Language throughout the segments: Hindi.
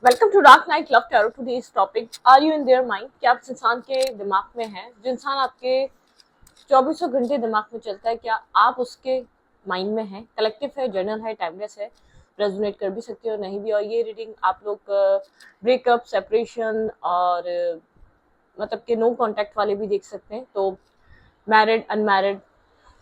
Welcome to dark night love tarot. Today's topic, are you in their mind? क्या आप इस इंसान के दिमाग में हैं? जो इंसान आपके चौबीसों घंटे दिमाग में चलता है, क्या आप उसके माइंड में हैं? कलेक्टिव है, जर्नल है, टाइमलेस है, रेजोनेट कर भी सकते हो, नहीं भी। और ये रीडिंग आप लोग ब्रेकअप, सेपरेशन और मतलब के नो कांटेक्ट वाले भी देख सकते हैं। तो मैरिड, अनमैरिड,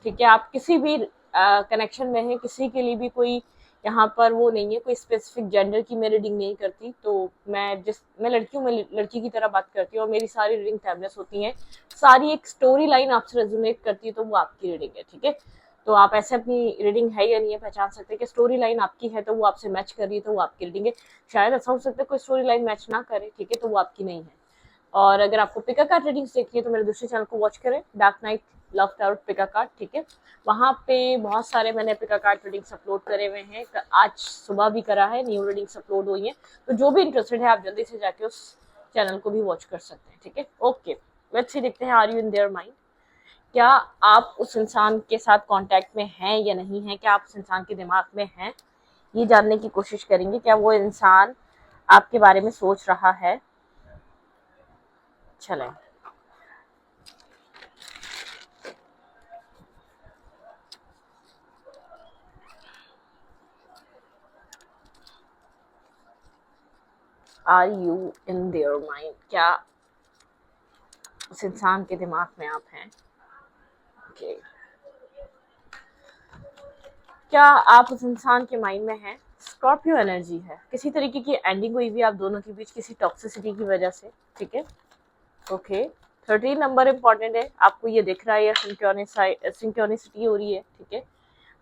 ठीक है, आप किसी भी कनेक्शन में हैं, किसी के लिए भी कोई यहाँ पर वो नहीं है, कोई स्पेसिफिक जेंडर की मैं रीडिंग नहीं करती। तो मैं लड़की हूँ, मैं लड़की की तरह बात करती हूँ और मेरी सारी रीडिंग टाइमलेस होती हैं। सारी एक स्टोरी लाइन आपसे रेजोनेट करती है तो वो आपकी रीडिंग है, ठीक है। तो आप ऐसे अपनी रीडिंग है या नहीं है पहचान सकते हैं कि स्टोरी लाइन आपकी है तो वो आपसे मैच कर रही है तो वो आपकी रीडिंग है। शायद ऐसा हो सकता है कोई स्टोरी लाइन मैच ना करे, ठीक है, तो वो आपकी नहीं है। और अगर आपको पिका कार्ड रीडिंग्स देखनी है तो मेरे दूसरे चैनल को वॉच करें, डार्क नाइट लव टैरो पिका कार्ड, ठीक है। वहाँ पे बहुत सारे मैंने पिका कार्ड रीडिंग्स अपलोड करे हुए हैं। आज सुबह भी करा है, न्यू रीडिंग्स अपलोड हुई हैं। तो जो भी इंटरेस्टेड है आप जल्दी से जाके उस चैनल को भी वॉच कर सकते हैं, ठीक है। ओके, लेट्स सी, देखते हैं are you in their mind. क्या आप उस इंसान के साथ कांटेक्ट में हैं या नहीं है? क्या आप उस इंसान के दिमाग में हैं? ये जानने की कोशिश करेंगे। क्या वो इंसान आपके बारे में सोच रहा है? चलें। Are you in their mind? क्या उस इंसान के दिमाग में आप हैं? okay. क्या आप उस इंसान के माइंड में हैं? स्कॉर्पियो एनर्जी है, किसी तरीके की एंडिंग हुई भी आप दोनों के बीच किसी टॉक्सिसिटी की वजह से, ठीक है। ओके, 13 नंबर इंपॉर्टेंट है, आपको ये दिख रहा है या सिंक्रोनिसिटी हो रही है, ठीक है।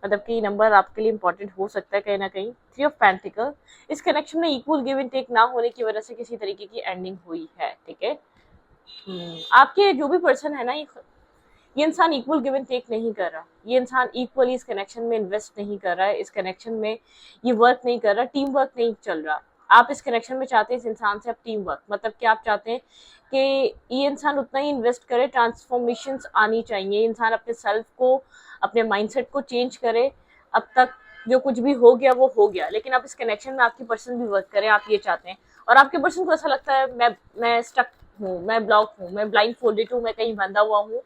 मतलब कि नंबर आपके लिए इंपॉर्टेंट हो सकता है कहीं ना कहीं। 3 ऑफ पेंटिकल, इस कनेक्शन में इक्वल गिव एंड टेक ना होने की वजह से किसी तरीके की एंडिंग हुई है, ठीक है। आपके जो भी पर्सन है ना, ये इंसान इक्वल गिव एंड टेक नहीं कर रहा। ये इंसान इक्वली इस कनेक्शन में इन्वेस्ट नहीं कर रहा है। इस कनेक्शन में ये वर्क नहीं कर रहा, टीम वर्क नहीं चल रहा। आप इस कनेक्शन में चाहते हैं इस इंसान से आप टीम वर्क, मतलब कि आप चाहते हैं कि ये इंसान उतना ही इन्वेस्ट करे, ट्रांसफॉर्मेशंस आनी चाहिए, इंसान अपने सेल्फ को, अपने माइंडसेट को चेंज करे। अब तक जो कुछ भी हो गया वो हो गया, लेकिन आप इस कनेक्शन में आपकी पर्सन भी वर्क करे, आप ये चाहते हैं। और आपके पर्सन को ऐसा लगता है मैं स्टक हूँ, मैं ब्लॉक हूँ, मैं ब्लाइंड फोल्डेड हूँ, मैं कहीं बंधा हुआ हूँ।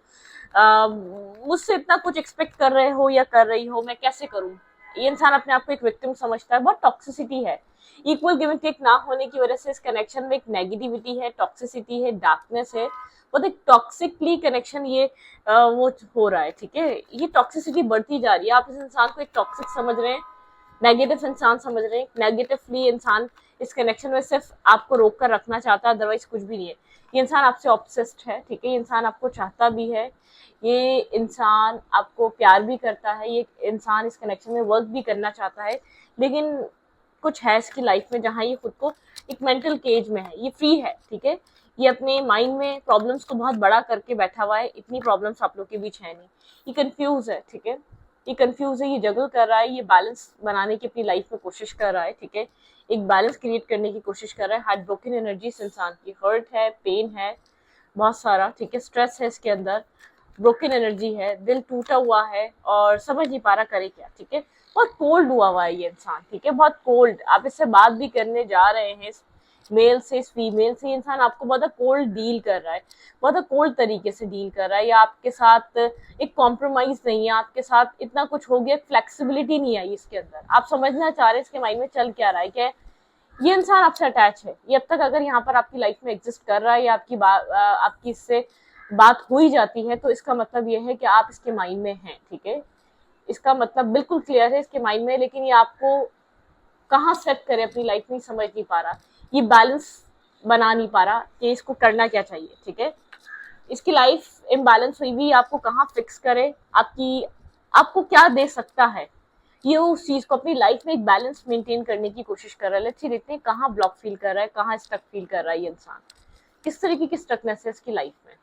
मुझसे इतना कुछ एक्सपेक्ट कर रहे हो या कर रही हो, मैं कैसे करूं? ये इंसान अपने आप को एक विक्टिम समझता है। बहुत टॉक्सिसिटी है, इक्वल गिव एंड टेक ना होने की वजह से इस कनेक्शन में एक नेगेटिविटी है, टॉक्सिसिटी है, डार्कनेस है। बहुत एक टॉक्सिकली कनेक्शन ये वो हो रहा है, ठीक है। ये टॉक्सिसिटी बढ़ती जा रही है, आप इस इंसान को एक टॉक्सिक समझ रहे हैं, नेगेटिव इंसान समझ रहे हैं। नेगेटिवली इंसान इस कनेक्शन में सिर्फ आपको रोक कर रखना चाहता है, अदरवाइज कुछ भी नहीं है। ये इंसान आपसे ऑब्सेस्ड है, ठीक है। ये इंसान आपको चाहता भी है, ये इंसान आपको प्यार भी करता है, ये इंसान इस कनेक्शन में वर्क भी करना चाहता है। लेकिन कुछ है इसकी लाइफ में जहाँ ये खुद को एक मेंटल केज में है, ये फ्री है, ठीक है। ये अपने माइंड में प्रॉब्लम्स को बहुत बड़ा करके बैठा हुआ है। इतनी प्रॉब्लम्स आप लोग के बीच है नहीं। ये कंफ्यूज है, ठीक है। ये कंफ्यूज है, ये जगल कर रहा है, ये बैलेंस बनाने की अपनी लाइफ में कोशिश कर रहा है, ठीक है। एक बैलेंस क्रिएट करने की कोशिश कर रहा है। हार्ट ब्रोकन एनर्जी इस इंसान की, हर्ट है, पेन है बहुत सारा, ठीक है, स्ट्रेस है इसके अंदर, ब्रोकन एनर्जी है, दिल टूटा हुआ है और समझ नहीं पा रहा करे क्या, ठीक है। बहुत कोल्ड हुआ है ये इंसान, ठीक है, बहुत कोल्ड। आप इससे बात भी करने जा रहे हैं, इस मेल से, इस फीमेल से, इंसान आपको बहुत कोल्ड डील कर रहा है, बहुत कोल्ड तरीके से डील कर रहा है, या आपके साथ एक कॉम्प्रोमाइज नहीं है, आपके साथ इतना कुछ हो गया, फ्लेक्सिबिलिटी नहीं आई इसके अंदर। आप समझना चाह रहे हैं इसके माइंड में चल क्या रहा है, क्या ये इंसान आपसे अटैच है। ये अब तक अगर यहाँ पर आपकी लाइफ में एग्जिस्ट कर रहा है या आपकी इससे बात हो ही जाती है, तो इसका मतलब ये है कि आप इसके माइंड में हैं, ठीक है। इसका मतलब बिल्कुल क्लियर है, इसके माइंड में। लेकिन ये आपको कहाँ सेट करे अपनी लाइफ में समझ नहीं पा रहा, ये बैलेंस बना नहीं पा रहा कि इसको करना क्या चाहिए, ठीक है। इसकी लाइफ इम्बैलेंस हुई भी, आपको कहाँ फिक्स करे, आपको क्या दे सकता है, ये उस चीज को अपनी लाइफ में एक बैलेंस मेंटेन करने की कोशिश कर रहा है। लेट्स सी, देखते हैं कहाँ ब्लॉक फील कर रहा है, कहाँ स्टक फील कर रहा है ये इंसान, किस तरीके की स्टकनेस है इसकी लाइफ में।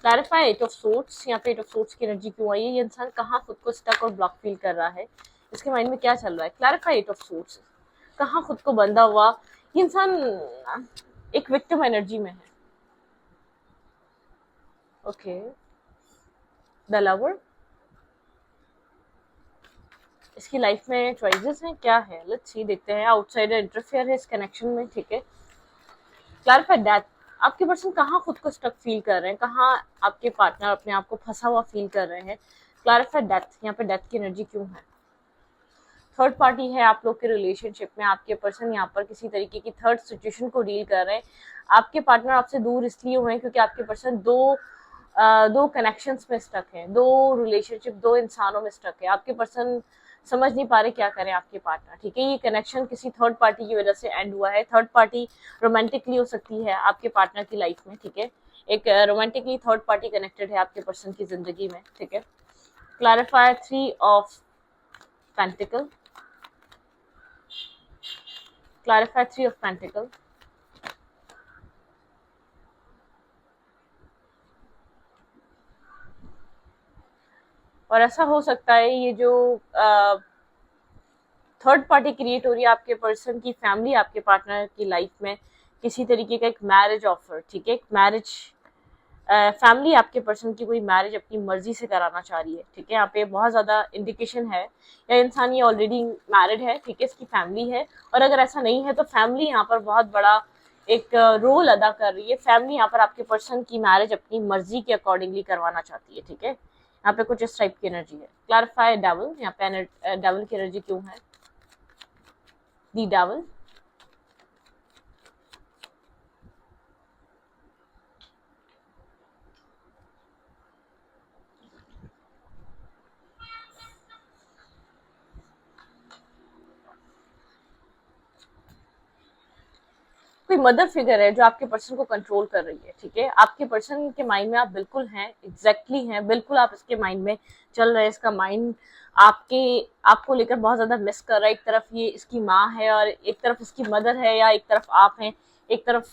क्लैरिफाई एट ऑफ सोर्ट्स, यहाँ पे एट ऑफ सोर्ट्स की एनर्जी क्यों आई है? ये इंसान कहाँ खुद को स्टक और ब्लॉक फील कर रहा है, इसके माइंड में क्या चल रहा है? क्लैरिफाई एट ऑफ सोर्ट्स, कहाँ खुद को बंधा हुआ ये इंसान एक विक्टिम एनर्जी में है। ओके, द लवर, इसकी लाइफ में चॉइसेस हैं, क्या है, लेट्स सी, देखते हैं। आउटसाइडर इंटरफेयर है इस कनेक्शन में, ठीक है। क्लैरिफाई डेथ, आपके पर्सन कहाँ खुद को स्टक फील कर रहे हैं, कहाँ आपके पार्टनर अपने आप को फंसा हुआ फील कर रहे हैं। क्लैरिफाई डेथ, यहाँ पे डेथ की एनर्जी क्यों है। थर्ड पार्टी है आप लोग के रिलेशनशिप में, आपके पर्सन यहाँ पर किसी तरीके की थर्ड सिचुएशन को डील कर रहे हैं। आपके पार्टनर आपसे दूर इसलिए हुए हैं क्योंकि आपके पर्सन दो कनेक्शंस में स्टक है, दो रिलेशनशिप, दो इंसानों में स्टक है। आपके पर्सन समझ नहीं पा रहे क्या करें आपके पार्टनर, ठीक है। ये कनेक्शन किसी थर्ड पार्टी की वजह से एंड हुआ है। थर्ड पार्टी रोमांटिकली हो सकती है आपके पार्टनर की लाइफ में, ठीक है। एक रोमांटिकली थर्ड पार्टी कनेक्टेड है आपके पर्सन की जिंदगी में, ठीक है। Clarify 3 of pentacle, clarify 3 of pentacle. और ऐसा हो सकता है ये जो थर्ड पार्टी क्रिएट हो रही है आपके पर्सन की फैमिली आपके पार्टनर की लाइफ में, किसी तरीके का एक मैरिज ऑफर, ठीक है। एक मैरिज फैमिली आपके पर्सन की कोई मैरिज अपनी मर्जी से कराना चाह रही है, ठीक है। यहाँ पे बहुत ज्यादा इंडिकेशन है, या इंसान ये ऑलरेडी मैरिड है, ठीक है, इसकी फैमिली है। और अगर ऐसा नहीं है तो फैमिली यहाँ पर बहुत बड़ा एक रोल अदा कर रही है। फैमिली यहाँ पर आपके पर्सन की मैरिज अपनी मर्जी के अकॉर्डिंगली करवाना चाहती है, ठीक है। यहाँ पे कुछ इस टाइप की एनर्जी है। क्लैरिफाई डेविल, यहाँ पे डेविल की एनर्जी क्यों है। दी डेविल, कोई मदर फिगर है जो आपके पर्सन को कंट्रोल कर रही है, ठीक है। आपके पर्सन के माइंड में आप बिल्कुल हैं, एग्जैक्टली हैं, बिल्कुल आप इसके माइंड में चल रहे हैं। इसका माइंड आपको लेकर बहुत ज्यादा मिस कर रहा है। एक तरफ ये इसकी माँ है और एक तरफ इसकी मदर है, या एक तरफ आप हैं, एक तरफ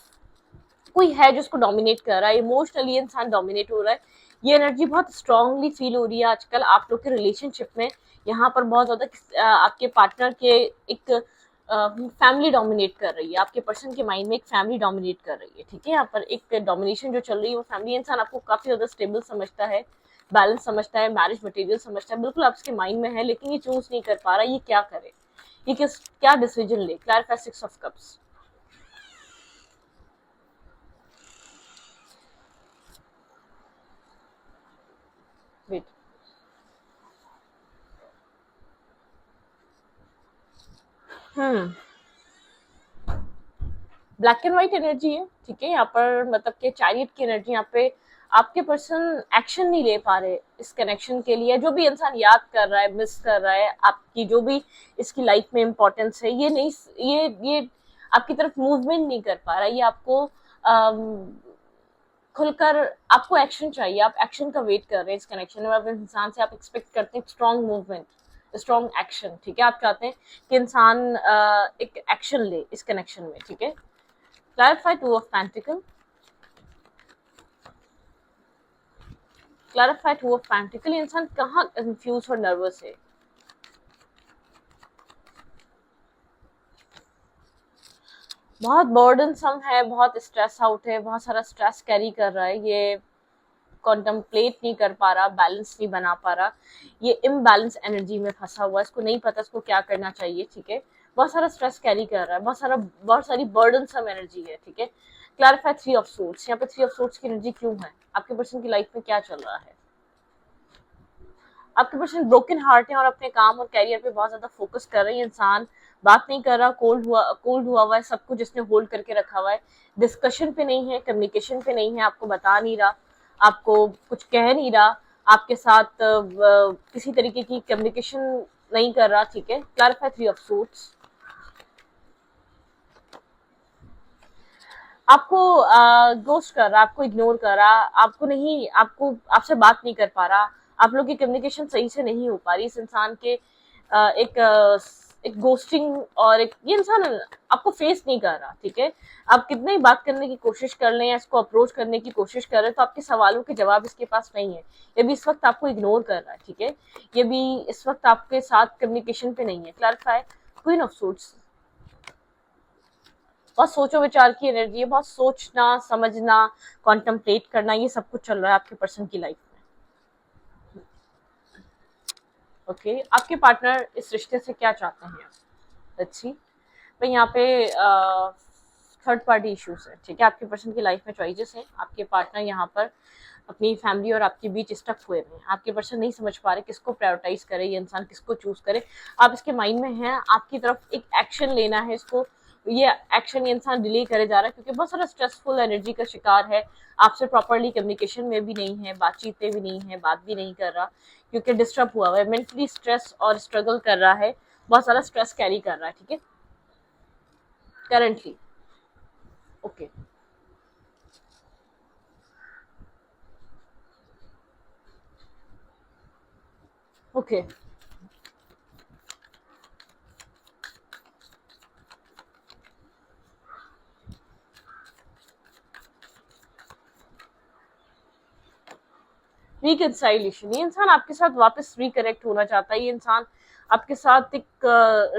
कोई है जो उसको डोमिनेट कर रहा है। इमोशनली इंसान डोमिनेट हो रहा है। ये एनर्जी बहुत स्ट्रांगली फील हो रही है आजकल आप लोग के रिलेशनशिप में। यहाँ पर बहुत ज्यादा आपके पार्टनर के एक फैमिली डोमिनेट कर रही है, आपके पर्सन के माइंड में एक फैमिली डोमिनेट कर रही है, ठीक है। यहाँ पर एक डोमिनेशन जो चल रही है वो फैमिली। इंसान आपको काफी ज्यादा स्टेबल समझता है, बैलेंस समझता है, मैरिज मटेरियल समझता है, बिल्कुल आपके माइंड में है, लेकिन ये चूज नहीं कर पा रहा ये क्या करे, ये क्या डिसीजन ले। Clarify 6 of cups, wait, black and white energy है, ठीक है। यहाँ पर मतलब कि चैरियट की एनर्जी, यहाँ पे आपके पर्सन एक्शन नहीं ले पा रहे इस कनेक्शन के लिए। जो भी इंसान याद कर रहा है, मिस कर रहा है आपकी जो भी इसकी लाइफ में इम्पोर्टेंस है, ये नहीं, ये आपकी तरफ मूवमेंट नहीं कर पा रहा है। ये आपको खुलकर आपको एक्शन चाहिए, आप एक्शन का वेट कर रहे हैं इस कनेक्शन में। आप इंसान से आप एक्सपेक्ट करते हैं स्ट्रॉन्ग मूवमेंट, स्ट्रॉन्ग एक्शन, ठीक है। आप चाहते हैं कि इंसान एक एक्शन ले इस कनेक्शन में, ठीक है। Clarify 2 of pentacle, clarify 2 of pentacle. इंसान कहाँ कंफ्यूज और नर्वस है। बहुत बर्डनसम है, बहुत स्ट्रेस आउट है, बहुत सारा स्ट्रेस कैरी कर रहा है। ये कॉन्टम्पलेट नहीं कर पा रहा, बैलेंस नहीं बना पा रहा, ये इम्बैलेंस एनर्जी में फंसा हुआ है। इसको नहीं पता इसको क्या करना चाहिए, ठीक है। बहुत सारा स्ट्रेस कैरी कर रहा है, बहुत सारी बर्डनसम एनर्जी है, ठीक है। क्लैरिफाई 3 ऑफ सोर्ट्स, यहाँ पे 3 ऑफ सोर्ट्स की एनर्जी क्यों है। आपके पर्सन की लाइफ में क्या चल रहा है। आपके पर्सन ब्रोकन हार्ट है और अपने काम और कैरियर पे बहुत ज्यादा फोकस कर रहे हैं। इंसान बात नहीं कर रहा, कोल्ड हुआ है, सब कुछ इसने होल्ड करके रखा हुआ है। डिस्कशन पे नहीं है, कम्युनिकेशन पे नहीं है, आपको बता नहीं रहा, आपको कुछ कह नहीं रहा, आपके साथ किसी तरीके की कम्युनिकेशन नहीं कर रहा, ठीक है। क्लैरिफाई 3 ऑफ सोर्ट्स, आपको गोस्ट कर रहा, आपको इग्नोर कर रहा, आपसे बात नहीं कर पा रहा, आप लोग की कम्युनिकेशन सही से नहीं हो पा रही। इस इंसान के एक गोस्टिंग और एक ये इंसान आपको फेस नहीं कर रहा, ठीक है। आप कितने ही बात करने की कोशिश कर लें या इसको अप्रोच करने की कोशिश कर रहे हैं तो आपके सवालों के जवाब इसके पास नहीं है। ये भी इस वक्त आपको इग्नोर कर रहा है, ठीक है। ये भी इस वक्त आपके साथ कम्युनिकेशन पे नहीं है। क्लैरिफाई क्वीन ऑफ सूट्स, बहुत सोचो विचार की एनर्जी है, बहुत सोचना समझना कॉन्टम्पलेट करना, ये सब कुछ चल रहा है आपके पर्सन की लाइफ में। ओके, आपके पार्टनर इस रिश्ते से क्या चाहते हैं? Let's see. भाई यहाँ पे थर्ड पार्टी इश्यूज है, ठीक है। आपके पर्सन की लाइफ में चॉइसेस हैं, आपके पार्टनर यहाँ पर अपनी फैमिली और आपके बीच स्टक हुए हैं। आपके पर्सन नहीं समझ पा रहे किसको प्रायोरिटाइज करे, ये इंसान किसको चूज करे। आप इसके माइंड में हैं, आपकी तरफ एक एक्शन लेना है इसको, ये एक्शन ये इंसान डिले करे जा रहा है क्योंकि बहुत सारा स्ट्रेसफुल एनर्जी का शिकार है। आपसे प्रॉपरली कम्युनिकेशन में भी नहीं है, बातचीत में भी नहीं है, बात भी नहीं कर रहा क्योंकि डिस्टर्ब हुआ है, मेंटली स्ट्रेस और स्ट्रगल कर रहा है, बहुत सारा स्ट्रेस कैरी कर रहा है, ठीक है, करंटली। ओके, ओके, रिकंसाइलेशन, ये इंसान आपके साथ वापस रिकनेक्ट होना चाहता है, ये इंसान आपके साथ एक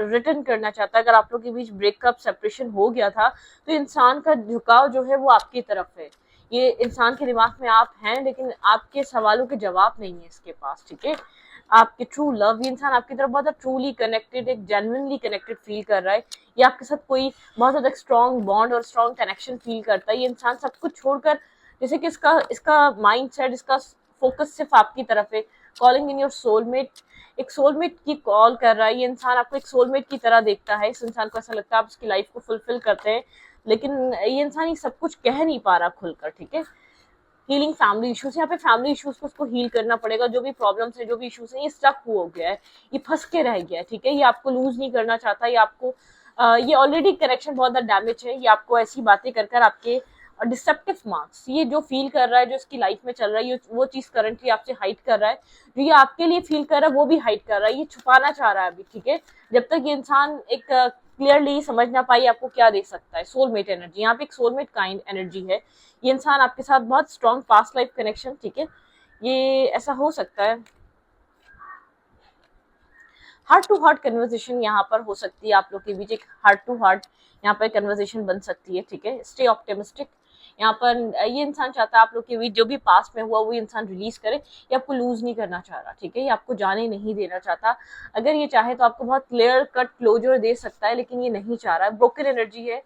रिटर्न करना चाहता है। अगर आप लोग के बीच ब्रेकअप सेपरेशन हो गया था तो इंसान का झुकाव जो है वो आपकी तरफ है। ये इंसान के दिमाग में आप हैं लेकिन आपके सवालों के जवाब नहीं है इसके पास, ठीक है। आपके ट्रू लव, ये इंसान आपकी तरफ बहुत ट्रूली कनेक्टेड, एक जेन्युइनली कनेक्टेड फील कर रहा है। ये आपके साथ कोई बहुत ज्यादा स्ट्रॉन्ग बॉन्ड और स्ट्रॉन्ग कनेक्शन फील करता है। ये इंसान सब कुछ छोड़कर, जैसे कि इसका इसका माइंड सेट, इसका फोकस सिर्फ आपकी तरफ है। कॉलिंग इन योर सोलमेट, एक सोलमेट की कॉल कर रहा है। ये इंसान आपको एक सोलमेट की तरह देखता है। इस इंसान को ऐसा लगता है आप उसकी लाइफ को फुलफिल करते हैं, लेकिन ये इंसान ये सब कुछ कह नहीं पा रहा खुलकर, ठीक है। हीलिंग फैमिली इश्यूज, यहाँ पे फैमिली इश्यूज को उसको हील करना पड़ेगा। जो भी प्रॉब्लम्स है, जो भी इश्यूज है, ये स्टक हो गया है, ये फंस के रह गया है, ठीक है। ये आपको लूज नहीं करना चाहता, ये आपको ये ऑलरेडी कनेक्शन बहुत ज्यादा डैमेज है। ये आपको ऐसी बातें कर कर आपके डिसेप्टिव मार्क्स, ये जो फील कर रहा है, जो इसकी लाइफ में चल रहा है, ये वो चीज करंटली आपसे हाइड कर रहा है। जो ये आपके लिए फील कर रहा है वो भी हाइड कर रहा है, ये छुपाना चाह रहा है अभी, ठीक है। जब तक ये इंसान एक क्लियरली समझ ना पाई आपको क्या दे सकता है। सोलमेट एनर्जी, यहाँ पे एक सोलमेट काइंड एनर्जी है। ये इंसान आपके साथ बहुत स्ट्रॉन्ग पास्ट लाइफ कनेक्शन, ठीक है, ये ऐसा हो सकता है। हार्ट टू हार्ट कन्वर्सेशन यहाँ पर हो सकती है, आप लोग के बीच एक हार्ट टू हार्ट यहाँ पर कन्वर्सेशन बन सकती है, ठीक है। स्टे ऑप्टिमिस्टिक, यहाँ पर ये इंसान चाहता है आप लोग के बीच जो भी पास्ट में हुआ वो इंसान रिलीज करे। ये आपको लूज नहीं करना चाह रहा, ठीक है, ये आपको जाने नहीं देना चाहता। अगर ये चाहे तो आपको बहुत क्लियर कट क्लोजर दे सकता है, लेकिन ये नहीं चाह रहा है। ब्रोकन एनर्जी है,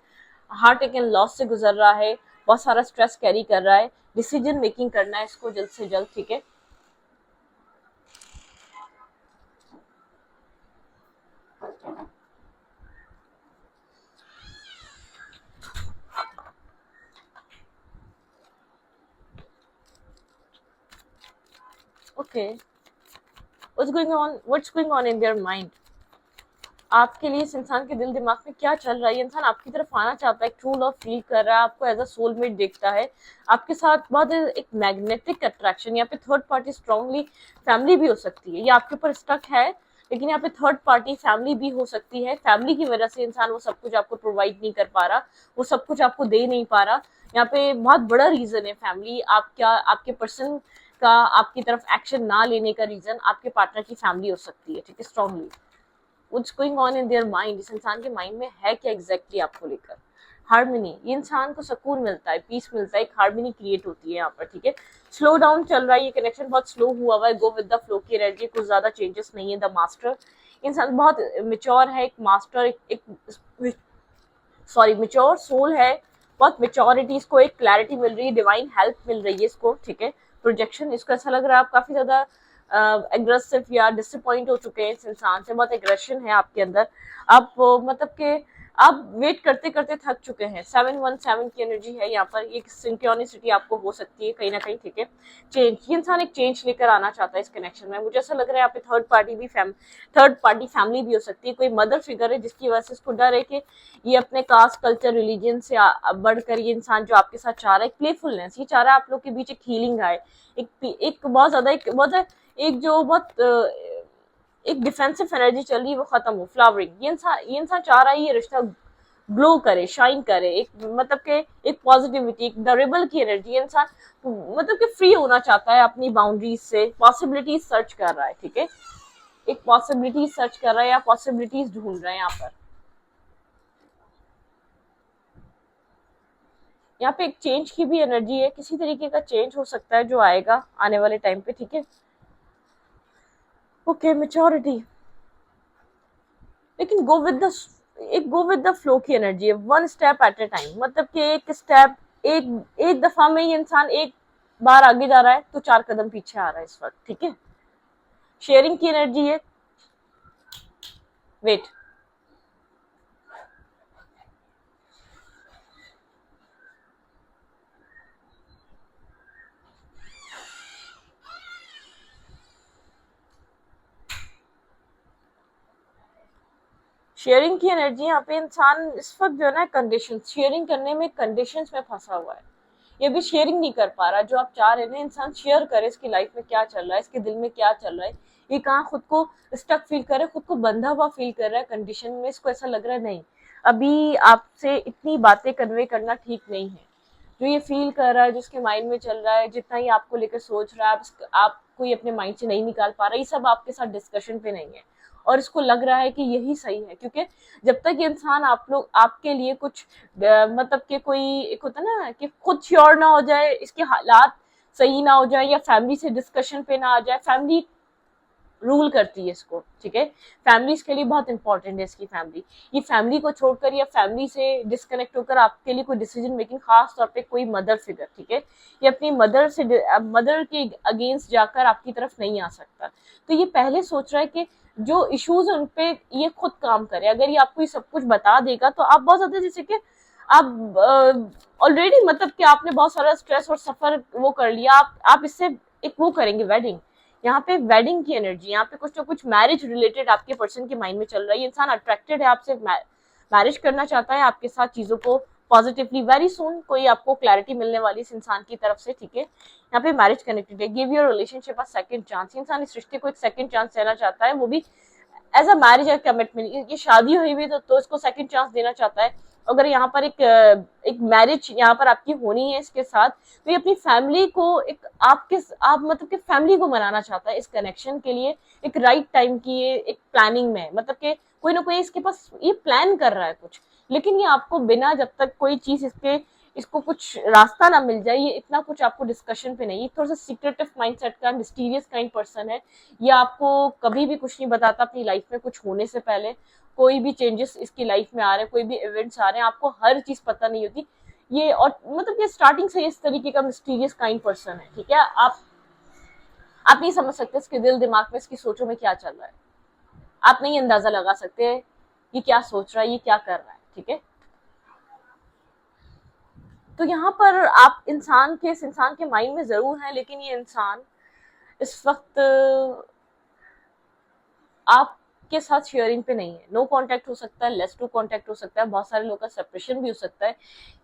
हार्ट एक लॉस से गुजर रहा है, बहुत सारा स्ट्रेस कैरी कर रहा है, डिसीजन मेकिंग करना है इसको जल्द से जल्द, ठीक है। Okay, what's going on in their mind, आपके लिए इस इंसान के दिल दिमाग में क्या चल रहा है। ये इंसान आपकी तरफ आना चाहता है, ट्रू लव फील कर रहा है, आपको एज अ सोलमेट देखता है, आपके साथ बहुत एक मैग्नेटिक अट्रैक्शन। यहाँ पे थर्ड पार्टी स्ट्रांगली फैमिली भी हो सकती है, ये आपके ऊपर स्टक है, लेकिन यहाँ पे थर्ड पार्टी फैमिली भी हो सकती है। फैमिली की वजह से इंसान वो सब कुछ आपको प्रोवाइड नहीं कर पा रहा, वो सब कुछ आपको दे नहीं पा रहा। यहाँ पे बहुत बड़ा रीजन है फैमिली, आप क्या आपके पर्सन का आपकी तरफ एक्शन ना लेने का रीजन आपके पार्टनर की फैमिली हो सकती है, ठीक है, strongly. What's going on in their mind, इस इंसान के माइंड में है क्या एग्जैक्टली आपको लेकर। हार्मनी, ये इंसान को सुकून मिलता है, पीस मिलता है, एक हार्मनी क्रिएट होती है यहाँ पर, ठीक है। स्लो डाउन चल रहा है, ये कनेक्शन बहुत स्लो हुआ हुआ है। गो विद द फ्लो की एनर्जी, कुछ ज्यादा चेंजेस नहीं है। द मास्टर, इंसान बहुत मेच्योर है, एक मास्टर, एक सॉरी मेच्योर सोल है, बहुत मेच्योरिटी, इसको एक क्लैरिटी मिल रही है, डिवाइन हेल्प मिल रही है इसको, ठीक है। प्रोजेक्शन, इसको ऐसा लग रहा है आप काफी ज्यादा एग्रेसिव या डिसअपॉइंट हो चुके हैं इस इंसान से, बहुत एग्रेशन है आपके अंदर। आप मतलब के आप वेट करते करते थक चुके हैं। 717 की एनर्जी है यहाँ पर, ये सिंक्रोनिसिटी आपको हो सकती है कहीं ना कहीं, ठीक है। चेंज, ये इंसान एक चेंज लेकर आना चाहता है इस कनेक्शन में। मुझे ऐसा लग रहा है यहाँ पे थर्ड पार्टी फैमिली भी हो सकती है, कोई मदर फिगर है जिसकी वजह से इसको डर है कि ये अपने कास्ट कल्चर रिलीजन से बढ़कर ये इंसान जो आपके साथ चाह रहा है प्लेफुलनेस, ये चाह रहा है आप लोग के बीच एक हीलिंग आए, एक बहुत ज्यादा एक जो बहुत एक डिफेंसिव एनर्जी चल रही है वो खत्म हो, फ्लावरिंग। ये इंसान चाह रहा है ये रिश्ता ग्लो करे, शाइन करे, एक मतलब के एक पॉजिटिविटी, एक द रिबल की एनर्जी। इंसान मतलब कि फ्री होना चाहता है अपनी बाउंड्रीज से, पॉसिबिलिटीज सर्च कर रहा है, ठीक है, एक पॉसिबिलिटीज सर्च कर रहा है या पॉसिबिलिटीज ढूंढ रहा है यहाँ पर। यहाँ पे एक चेंज की भी एनर्जी है, किसी तरीके का चेंज हो सकता है जो आएगा आने वाले टाइम पे, ठीक है। ओके, मैच्योरिटी, लेकिन गो विद द फ्लो की एनर्जी है, one step at A time, मतलब कि एक स्टेप, एक एक दफा में ये इंसान एक बार आगे जा रहा है तो 4 कदम पीछे आ रहा है इस वक्त, ठीक है। शेयरिंग की एनर्जी है, वेट, शेयरिंग की एनर्जी, यहाँ पे इंसान इस वक्त जो है ना कंडीशन शेयरिंग करने में कंडीशंस में फंसा हुआ है, ये भी शेयरिंग नहीं कर पा रहा। जो आप चाह रहे हैं ना इंसान शेयर करे इसकी लाइफ में क्या चल रहा है, इसके दिल में क्या चल रहा है, ये कहाँ खुद को स्टक फील कर रहा है, खुद को बंधा हुआ फील कर रहा है कंडीशन में, इसको ऐसा लग रहा है नहीं अभी आपसे इतनी बातें कन्वे करना ठीक नहीं है। जो ये फील कर रहा है, जो उसके माइंड में चल रहा है, जितना ही आपको लेकर सोच रहा है, आप कोई अपने माइंड से नहीं निकाल पा रहा, ये सब आपके साथ डिस्कशन पे नहीं है और इसको लग रहा है कि यही सही है। क्योंकि जब तक ये इंसान आप लोग आपके लिए कुछ मतलब कि कोई एक होता है ना कि खुद श्योर ना हो जाए, इसके हालात सही ना हो जाए, या फैमिली से डिस्कशन पे ना आ जाए, फैमिली रूल करती है इसको, ठीक है। फैमिली इसके लिए बहुत इंपॉर्टेंट है, इसकी फैमिली, ये फैमिली को छोड़कर या फैमिली से डिस्कनेक्ट होकर आपके लिए कोई डिसीजन मेकिंग, खास तौर पे कोई मदर फिगर, ठीक है, ये अपनी मदर के अगेंस्ट जाकर आपकी तरफ नहीं आ सकता। तो ये पहले सोच रहा है कि जो इश्यूज है उन पे ये खुद काम करे। अगर ये आपको ये सब कुछ बता देगा तो आप बहुत ज्यादा, जैसे कि आप ऑलरेडी मतलब कि आपने बहुत सारा स्ट्रेस और सफर वो कर लिया, आप इससे एक वो करेंगे वेडिंग, यहाँ पे वेडिंग की एनर्जी, यहाँ पे कुछ ना कुछ मैरिज रिलेटेड आपके पर्सन के माइंड में चल रहा है। ये इंसान अट्रैक्टेड है आपसे, मैरिज करना चाहता है आपके साथ, चीजों को पॉजिटिवली, वेरी सून कोई आपको क्लैरिटी मिलने वाली इस इंसान की तरफ से, ठीक है। यहाँ पे मैरिज कनेक्टेड है, give your relationship a second chance, इंसान इस रिश्ते को एक सेकंड चांस देना चाहता है, वो भी एज अ मैरिज या कमिटमेंट। ये शादी हुई हुई तो इसको सेकंड चांस देना चाहता है। अगर यहाँ पर एक मैरिज यहाँ पर आपकी होनी है इसके साथ, तो ये अपनी फैमिली को आप मतलब कि फैमिली को मनाना चाहता है इस कनेक्शन के लिए, एक राइट टाइम की ये एक प्लानिंग में, मतलब कि कोई ना कोई इसके पास ये प्लान कर रहा है कुछ, लेकिन ये आपको बिना जब तक कोई चीज इसको कुछ रास्ता ना मिल जाए, ये इतना कुछ आपको डिस्कशन पे नहीं, थोड़ा सा सीक्रेटिव माइंडसेट का मिस्टीरियस काइंड पर्सन है। ये आपको कभी भी कुछ नहीं बताता अपनी लाइफ में कुछ होने से पहले, कोई भी चेंजेस इसकी लाइफ में आ रहे हैं, कोई भी इवेंट्स आ रहे हैं, आपको हर चीज पता नहीं होती ये, और मतलब ये स्टार्टिंग से इस तरीके का मिस्टीरियस काइंड पर्सन है, ठीक है। आप नहीं समझ सकते इसके दिल दिमाग में, इसकी सोचों में क्या चल रहा है, आप नहीं अंदाजा लगा सकते ये क्या सोच रहा है, ये क्या कर रहा है, ठीक है। तो यहाँ पर आप इस इंसान के माइंड में जरूर है, लेकिन ये इंसान इस वक्त आपके साथ शेयरिंग पे नहीं है। नो कांटेक्ट हो सकता है, लेस टू कांटेक्ट हो सकता है, बहुत सारे लोगों का सेपरेशन भी हो सकता है।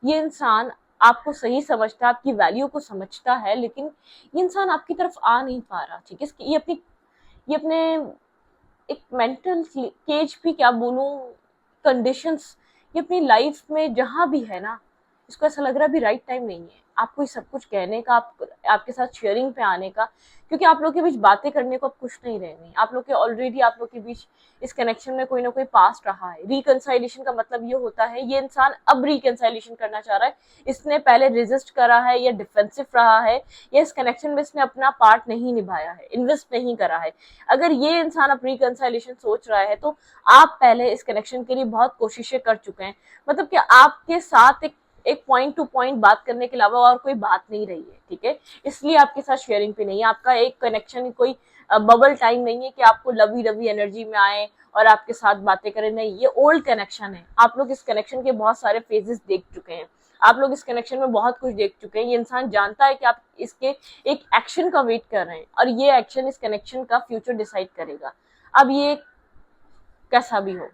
ये इंसान आपको सही समझता है, आपकी वैल्यू को समझता है, लेकिन ये इंसान आपकी तरफ आ नहीं पा रहा, ठीक है। ये अपने एक मेंटल केज भी क्या बोलूं, कंडीशंस, ये अपनी लाइफ में जहां भी है ना, इसको ऐसा लग रहा है अभी राइट टाइम नहीं है आपको ये सब कुछ कहने का, आपके साथ शेयरिंग पे आने का, क्योंकि आप लोग के बीच बातें करने को अब कुछ नहीं रह गई। आप लोग के ऑलरेडी आप लोग के बीच इस कनेक्शन में कोई ना कोई पास्ट रहा है। रिकंसाइलेशन का मतलब ये होता है ये इंसान अब रिकंसाइलेशन करना चाह रहा है, इसने पहले रेजिस्ट करा है या डिफेंसिव रहा है, या इस कनेक्शन में इसने अपना पार्ट नहीं निभाया है, इन्वेस्ट नहीं करा है। अगर ये इंसान अब रिकंसाइलेशन सोच रहा है तो आप पहले इस कनेक्शन के लिए बहुत कोशिशें कर चुके हैं, मतलब कि आपके साथ एक पॉइंट टू पॉइंट बात करने के अलावा और कोई बात नहीं रही है, ठीक है। इसलिए आपके साथ शेयरिंग पे नहीं है, आपका एक कनेक्शन कोई बबल टाइम नहीं है कि आपको लवी लवी एनर्जी में आए और आपके साथ बातें करें, नहीं, ये ओल्ड कनेक्शन है। आप लोग इस कनेक्शन के बहुत सारे फेजेस देख चुके हैं, आप लोग इस कनेक्शन में बहुत कुछ देख चुके हैं। ये इंसान जानता है कि आप इसके एक एक्शन का वेट कर रहे हैं, और ये एक्शन इस कनेक्शन का फ्यूचर डिसाइड करेगा। अब ये कैसा भी हो,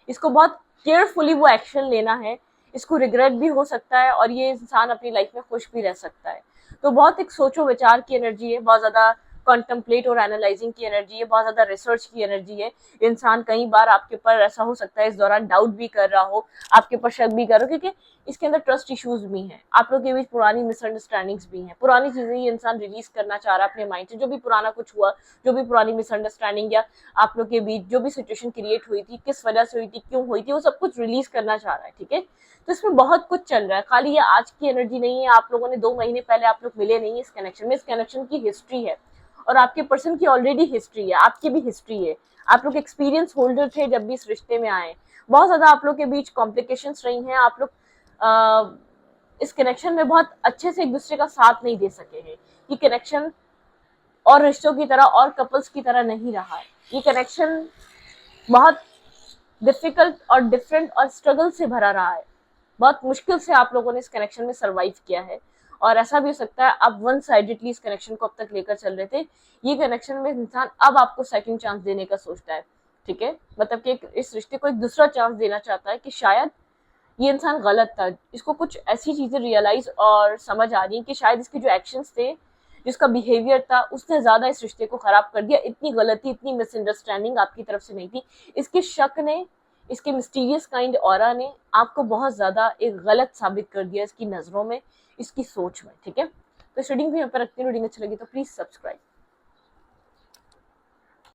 इसको बहुत केयरफुली वो एक्शन लेना है, इसको रिग्रेट भी हो सकता है, और ये इंसान अपनी लाइफ में खुश भी रह सकता है। तो बहुत एक सोचो विचार की एनर्जी है, बहुत ज्यादा कॉन्टेम्पलेट और एनालाइजिंग की एनर्जी है, बहुत ज्यादा रिसर्च की एनर्जी है। इंसान कई बार आपके ऊपर ऐसा हो सकता है इस दौरान डाउट भी कर रहा हो, आपके ऊपर शक भी कर रहा हो, क्योंकि इसके अंदर ट्रस्ट इश्यूज भी हैं, आप लोग के बीच पुरानी मिसअंडरस्टैंडिंग्स भी हैं, पुरानी चीजें ये इंसान रिलीज करना चाह रहा है अपने माइंड से, जो भी पुराना कुछ हुआ, जो भी पुरानी मिसअंडरस्टैंडिंग या आप लोग के बीच जो भी सिचुएशन क्रिएट हुई थी, किस वजह से हुई थी, क्यों हुई थी, वो सब कुछ रिलीज करना चाह रहा है, ठीक है। तो इसमें बहुत कुछ चल रहा है, खाली ये आज की एनर्जी नहीं है, आप लोगों ने 2 महीने पहले आप लोग मिले नहीं, इस कनेक्शन में, इस कनेक्शन की हिस्ट्री है। और आपके पर्सन की ऑलरेडी हिस्ट्री है, आपकी भी हिस्ट्री है, आप लोग एक्सपीरियंस होल्डर थे जब भी इस रिश्ते में आए, बहुत ज्यादा आप लोग के बीच कॉम्प्लिकेशंस रही हैं, आप लोग इस कनेक्शन में बहुत अच्छे से एक दूसरे का साथ नहीं दे सके हैं। ये कनेक्शन और रिश्तों की तरह और कपल्स की तरह नहीं रहा है, ये कनेक्शन बहुत डिफिकल्ट और डिफरेंट और स्ट्रगल से भरा रहा है, बहुत मुश्किल से आप लोगों ने इस कनेक्शन में सरवाइव किया है। और ऐसा भी हो सकता है आप वन साइडेडली इस कनेक्शन को अब तक लेकर चल रहे थे, ये कनेक्शन में इंसान अब आपको सेकंड चांस देने का सोचता है, ठीक है, मतलब कि इस रिश्ते को एक दूसरा चांस देना चाहता है कि शायद ये इंसान गलत था, इसको कुछ ऐसी चीजें रियलाइज और समझ आ रही है कि शायद इसके जो एक्शंस थे, जिसका बिहेवियर था, उसने ज्यादा इस रिश्ते को खराब कर दिया, इतनी गलती, इतनी मिसअंडरस्टैंडिंग आपकी तरफ से नहीं थी। इसके शक ने, इसके मिस्टीरियस काइंड ऑरा ने आपको बहुत ज्यादा एक गलत साबित कर दिया इसकी नजरों में, इसकी सोच में, ठीक है। तो इस रीडिंग को यहाँ पर रखती हूँ, रीडिंग अच्छी लगी तो प्लीज सब्सक्राइब।